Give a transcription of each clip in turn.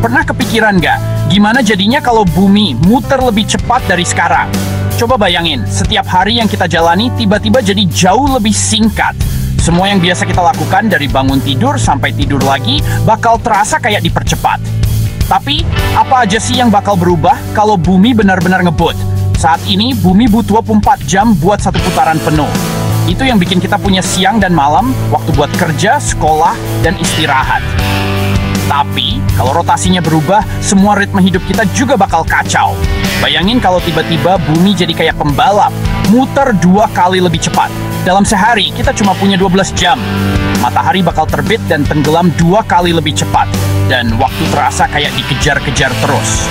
Pernah kepikiran nggak, gimana jadinya kalau bumi muter lebih cepat dari sekarang? Coba bayangin, setiap hari yang kita jalani tiba-tiba jadi jauh lebih singkat. Semua yang biasa kita lakukan dari bangun tidur sampai tidur lagi bakal terasa kayak dipercepat. Tapi, apa aja sih yang bakal berubah kalau bumi benar-benar ngebut? Saat ini, bumi butuh 24 jam buat satu putaran penuh. Itu yang bikin kita punya siang dan malam, waktu buat kerja, sekolah, dan istirahat. Tapi, kalau rotasinya berubah, semua ritme hidup kita juga bakal kacau. Bayangin kalau tiba-tiba bumi jadi kayak pembalap, muter 2 kali lebih cepat. Dalam sehari, kita cuma punya 12 jam. Matahari bakal terbit dan tenggelam 2 kali lebih cepat. Dan waktu terasa kayak dikejar-kejar terus.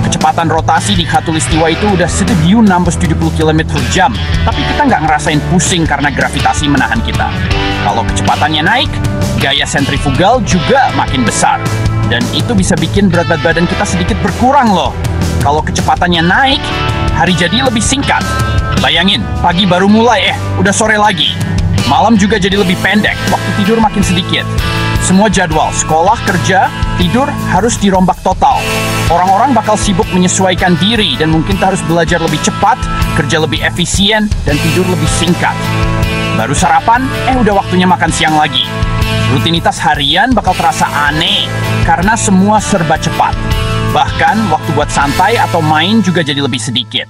Kecepatan rotasi di khatulistiwa itu udah 1.670 km/jam, tapi kita nggak ngerasain pusing karena gravitasi menahan kita. Kalau kecepatannya naik, gaya sentrifugal juga makin besar. Dan itu bisa bikin berat badan kita sedikit berkurang loh. Kalau kecepatannya naik, hari jadi lebih singkat. Bayangin, pagi baru mulai, udah sore lagi. Malam juga jadi lebih pendek, waktu tidur makin sedikit. Semua jadwal, sekolah, kerja, tidur harus dirombak total. Orang-orang bakal sibuk menyesuaikan diri dan mungkin harus belajar lebih cepat, kerja lebih efisien, dan tidur lebih singkat. Baru sarapan, udah waktunya makan siang lagi. Rutinitas harian bakal terasa aneh karena semua serba cepat. Bahkan, waktu buat santai atau main juga jadi lebih sedikit.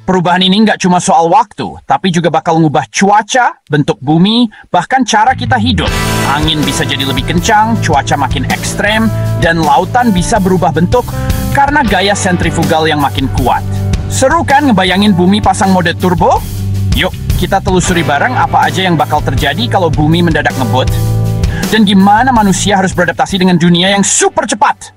Perubahan ini nggak cuma soal waktu, tapi juga bakal ngubah cuaca, bentuk bumi, bahkan cara kita hidup. Angin bisa jadi lebih kencang, cuaca makin ekstrem, dan lautan bisa berubah bentuk karena gaya sentrifugal yang makin kuat. Seru kan ngebayangin bumi pasang mode turbo? Yuk, kita telusuri bareng apa aja yang bakal terjadi kalau bumi mendadak ngebut. Dan gimana manusia harus beradaptasi dengan dunia yang super cepat?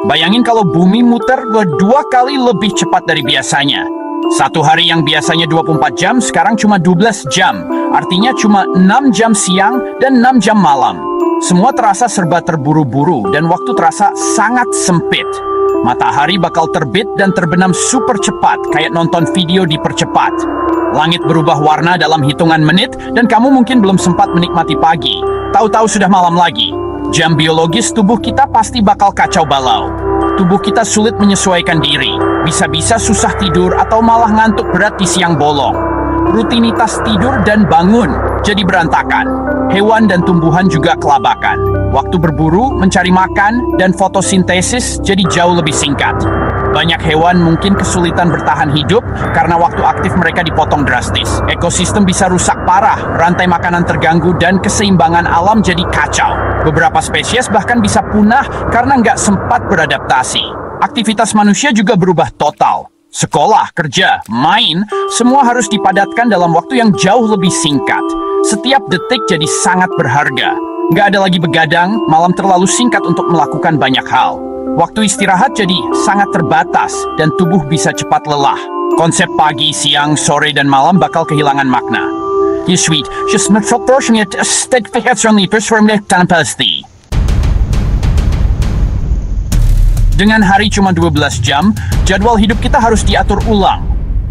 Bayangin kalau bumi muter 2 kali lebih cepat dari biasanya. Satu hari yang biasanya 24 jam, sekarang cuma 12 jam. Artinya cuma 6 jam siang dan 6 jam malam. Semua terasa serba terburu-buru dan waktu terasa sangat sempit. Matahari bakal terbit dan terbenam super cepat, kayak nonton video dipercepat. Langit berubah warna dalam hitungan menit dan kamu mungkin belum sempat menikmati pagi. Tahu-tahu sudah malam lagi. Jam biologis tubuh kita pasti bakal kacau balau. Tubuh kita sulit menyesuaikan diri. Bisa-bisa susah tidur atau malah ngantuk berat di siang bolong. Rutinitas tidur dan bangun jadi berantakan. Hewan dan tumbuhan juga kelabakan. Waktu berburu, mencari makan, dan fotosintesis jadi jauh lebih singkat. Banyak hewan mungkin kesulitan bertahan hidup karena waktu aktif mereka dipotong drastis. Ekosistem bisa rusak parah, rantai makanan terganggu, dan keseimbangan alam jadi kacau. Beberapa spesies bahkan bisa punah karena nggak sempat beradaptasi. Aktivitas manusia juga berubah total. Sekolah, kerja, main, semua harus dipadatkan dalam waktu yang jauh lebih singkat. Setiap detik jadi sangat berharga. Nggak ada lagi begadang, malam terlalu singkat untuk melakukan banyak hal. Waktu istirahat jadi sangat terbatas dan tubuh bisa cepat lelah. Konsep pagi, siang, sore, dan malam bakal kehilangan makna. Dengan hari cuma 12 jam, jadwal hidup kita harus diatur ulang.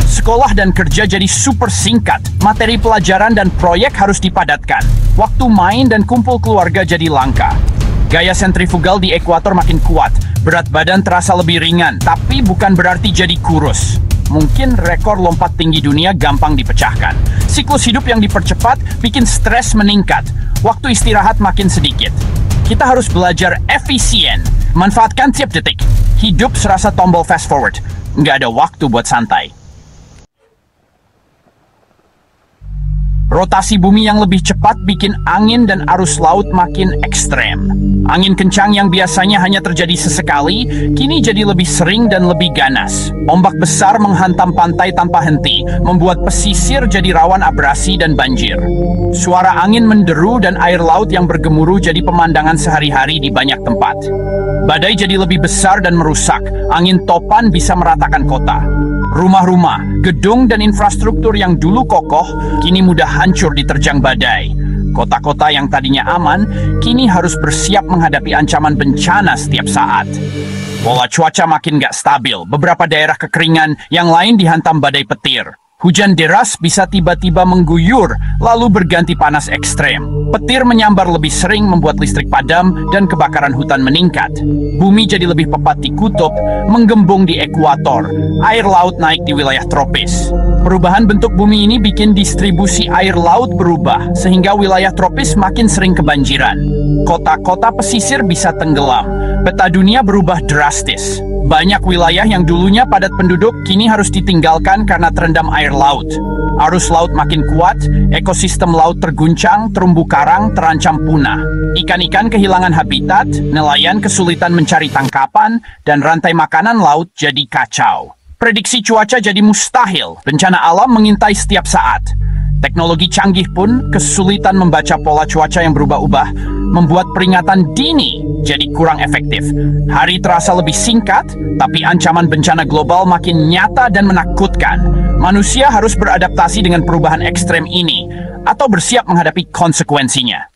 Sekolah dan kerja jadi super singkat, materi pelajaran dan proyek harus dipadatkan. Waktu main dan kumpul keluarga jadi langka. Gaya sentrifugal di ekuator makin kuat, berat badan terasa lebih ringan, tapi bukan berarti jadi kurus. Mungkin rekor lompat tinggi dunia gampang dipecahkan. Siklus hidup yang dipercepat bikin stres meningkat, waktu istirahat makin sedikit. Kita harus belajar efisien, manfaatkan tiap detik. Hidup serasa tombol fast forward, nggak ada waktu buat santai. Rotasi bumi yang lebih cepat bikin angin dan arus laut makin ekstrem. Angin kencang yang biasanya hanya terjadi sesekali, kini jadi lebih sering dan lebih ganas. Ombak besar menghantam pantai tanpa henti, membuat pesisir jadi rawan abrasi dan banjir. Suara angin menderu dan air laut yang bergemuruh jadi pemandangan sehari-hari di banyak tempat. Badai jadi lebih besar dan merusak, angin topan bisa meratakan kota. Rumah-rumah, gedung, dan infrastruktur yang dulu kokoh, kini mudah hancur diterjang badai. Kota-kota yang tadinya aman, kini harus bersiap menghadapi ancaman bencana setiap saat. Pola cuaca makin gak stabil, beberapa daerah kekeringan, yang lain dihantam badai petir. Hujan deras bisa tiba-tiba mengguyur, lalu berganti panas ekstrem. Petir menyambar lebih sering membuat listrik padam dan kebakaran hutan meningkat. Bumi jadi lebih pepat di kutub, menggembung di ekuator. Air laut naik di wilayah tropis. Perubahan bentuk bumi ini bikin distribusi air laut berubah, sehingga wilayah tropis makin sering kebanjiran. Kota-kota pesisir bisa tenggelam. Peta dunia berubah drastis. Banyak wilayah yang dulunya padat penduduk kini harus ditinggalkan karena terendam air laut. Arus laut makin kuat, ekosistem laut terguncang, terumbu karang terancam punah. Ikan-ikan kehilangan habitat, nelayan kesulitan mencari tangkapan, dan rantai makanan laut jadi kacau. Prediksi cuaca jadi mustahil, bencana alam mengintai setiap saat. Teknologi canggih pun kesulitan membaca pola cuaca yang berubah-ubah, membuat peringatan dini jadi kurang efektif. Hari terasa lebih singkat, tapi ancaman bencana global makin nyata dan menakutkan. Manusia harus beradaptasi dengan perubahan ekstrem ini, atau bersiap menghadapi konsekuensinya.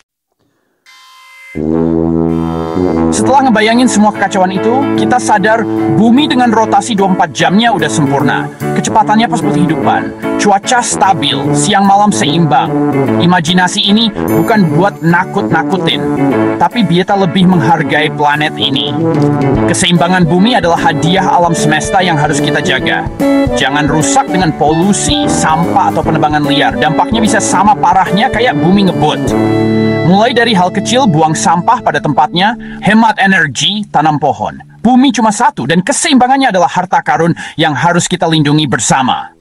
Setelah ngebayangin semua kekacauan itu, kita sadar bumi dengan rotasi 24 jamnya udah sempurna. Kecepatannya pas buat kehidupan. Cuaca stabil, siang malam seimbang. Imajinasi ini bukan buat nakut-nakutin, tapi biar kita lebih menghargai planet ini. Keseimbangan bumi adalah hadiah alam semesta yang harus kita jaga. Jangan rusak dengan polusi, sampah, atau penebangan liar. Dampaknya bisa sama parahnya kayak bumi ngebut. Mulai dari hal kecil, buang sampah pada tempatnya, hemat energi, tanam pohon. Bumi cuma satu dan keseimbangannya adalah harta karun yang harus kita lindungi bersama.